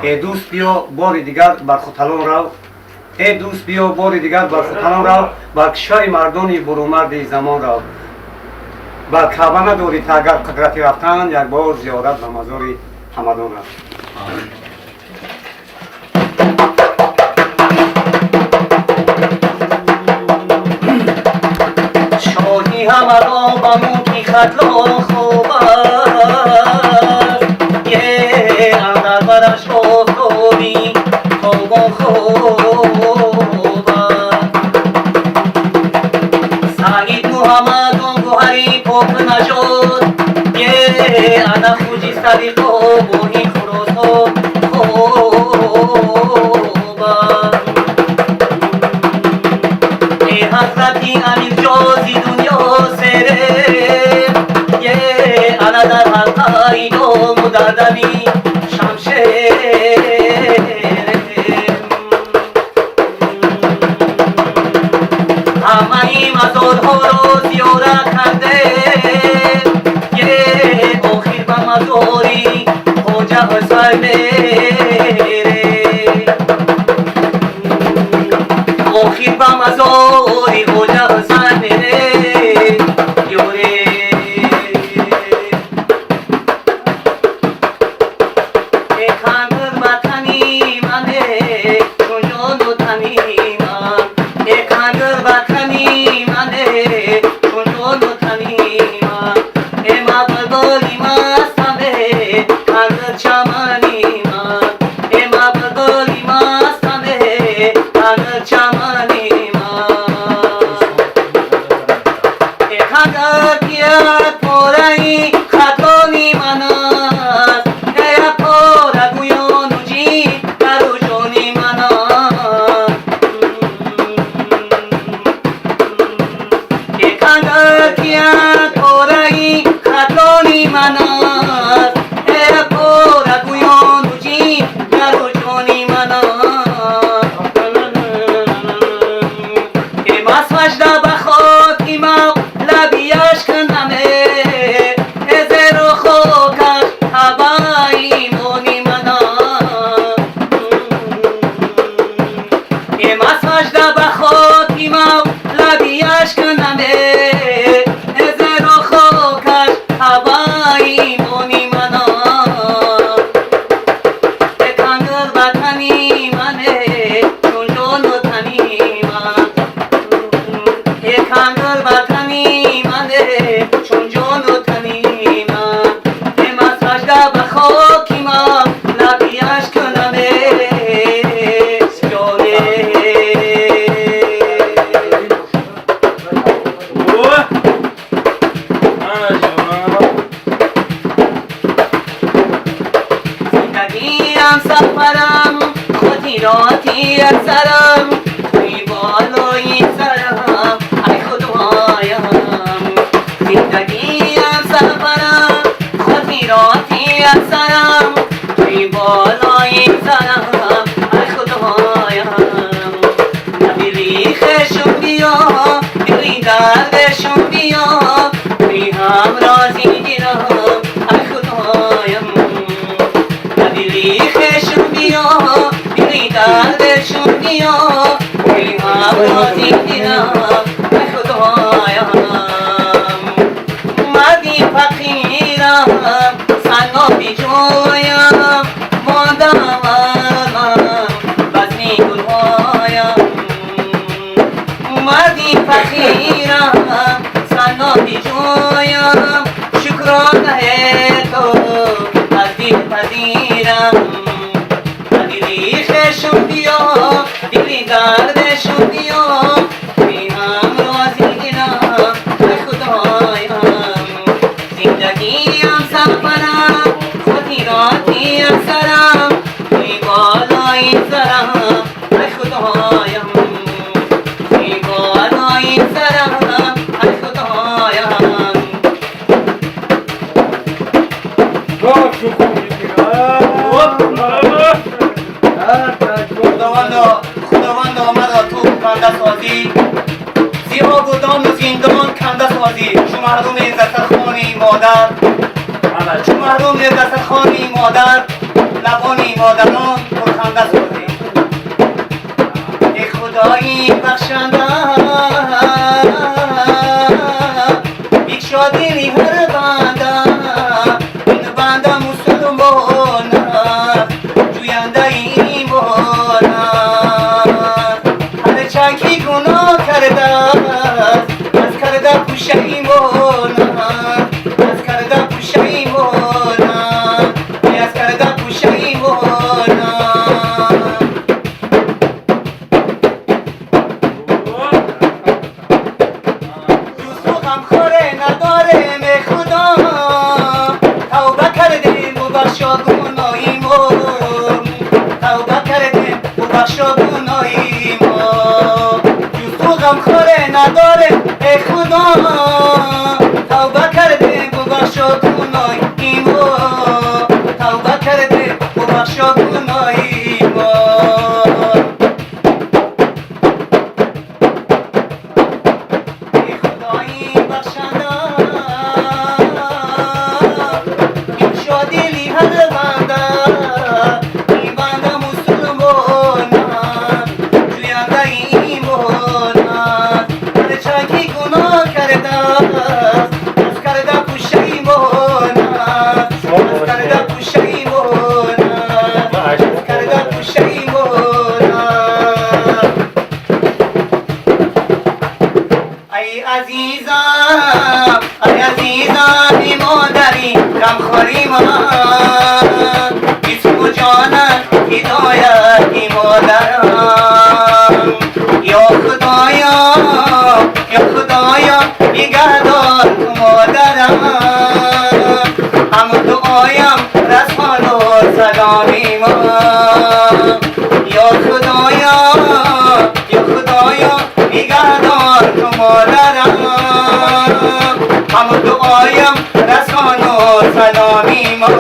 ای دوست بیا بار دیگر بر خطلان رو، ای دوست بیا بار دیگر بر خطلان رو، بر کشای مردانی برومرد زمان رو. بر کعبه نداری تا اگر قدرتی رفتن، یک بار زیارت به مزار همدان رو. شادی همدان به موکی خطلان خوب است، یه اندر برش آفتابی تابان خوب است. سعید محمدان گوهری پاک نژاد، یه اندر خوجی صدیق آبانی خراسان خوب است. ای حضرتی امیر جازی دنیا سره، یه انا در حلقه ایدام و در دمی شمشیر. همه این مزارها را زیارت کرده، یه آخر به مزاری خواجه حسین میره. آخر به مزاری خواجه حسین میره یوره. ای خانگر وطنی منه چون جان و تنی من، ای خانگر وطنی منه چون جان و تنی من. ای مبدالی مستمه خانگر چمنی من، ای مبدالی مستمه خانگر چمنی من. ای خانگر بیاد پارهی خطانی من است، ای پاره گویان و جی در و جانی من است. ای خانگر بیاد پارهی خطانی من است، ای پاره گویان و جی در و جانی من است. ای مسوجده بخاطی مو لبیش کنمه، ای زیر و خاکش هوایی مانی من است. ای مسوجده بخاطی مو لبیش کنمه، ای زیر و خاکش هوایی مانی من است. ای خانگر وطنی منه چون جان و تنی من، ای خانگر وطنی منه چون جان و تنی من. ای مسجده به خاکی من لبیش کنمه جانه. زندگیم سفرم خاطراتی اکثرم، ای بالای سرم ای خدایم. زندگیم سفرم خاطراتی اکثرم، ای بالای سرم ای خدایم. دلی خشم بیا دلی دردشم بیا، ای همرازی گیرم ای خدایم. دلی خشم بیا دلی دردشم بیا، ای همرازی گیرم ای خدایم. مردی فقیرم سنگابی جویم، مادرم بزمی گلهایم. مردی فقیرم سنگابی جویم، شکرانه تو از دل پذیرم. دلی خشم بیا دلی دردشم بیا، ای همرازی گیرم ای خدایم. زندگیم سفرم خاطراتی اکثرم، ای بالای سرم ای خدایم. ای بالای سرم ای خدایم. خداوند آمد و تو کنده سازی، زیرا گردان و زندان کنده سازی. چو مردم دسترخوانی مادر، چو مردم دسترخوانی مادر، لبانی مادران پرخنده سازیم ای خدایی بخشنده بکشا دلی هر بنده این بنده مسلمان جوینده ایمان هر چکی گناه کرده از کرده پشیمان از کرده پشیمان از کرده پشیمان دوستو غمخوره نداریم ای خدا توبه کردیم و بخشا گناهیمو توبه کردیم و بخشا گناهیمو دوستو غمخوره نداریم ای خدا توبه کردیم و بخشا گناهیمو توبه کردیم و بخشا گناهیمو ای خدایی بخشنده این شادی هر بنده این بنده مسلمان جوینده ایمان هر چکی گناه کرده از کرده پشیمان از کرده پشیمان از کرده پشیمان ای عزیزم ای مادری غمخوری من اسم و جانم هدایتی مادرم یا خدایا نگهدار تو مادرم هم دعایم رسان و سلامی من یا خدایا نگهدار تو مادرم هم دعایم رسان و سلامی من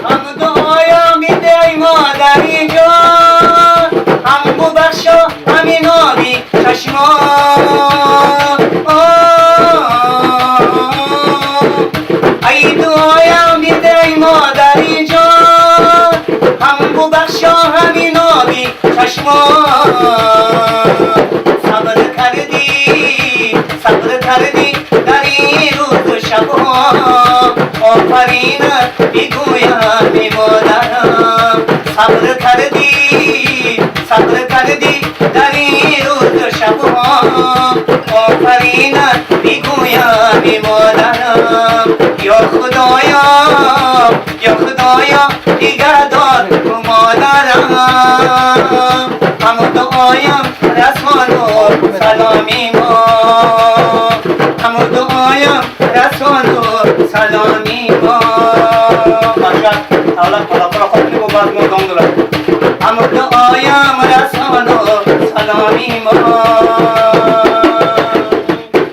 هم دعایم میده ای مادری جان هم ببخشا همین آبی چشمان ای دعایم میده ای مادری جان هم ببخشا همین آبی چشمان صبر کردی در این روز و شبها آفرین میگویم ای مادرم صبر کردی در این روز و شبها آفرین میگویم ای مادرم یا خدایا نگهدار تو مادرم هم دعایم رسان و سلامی ما هم دعایم رسان و سلامی ما باشد اولاد خدا خود نگو باز مردم دلد هم دعایم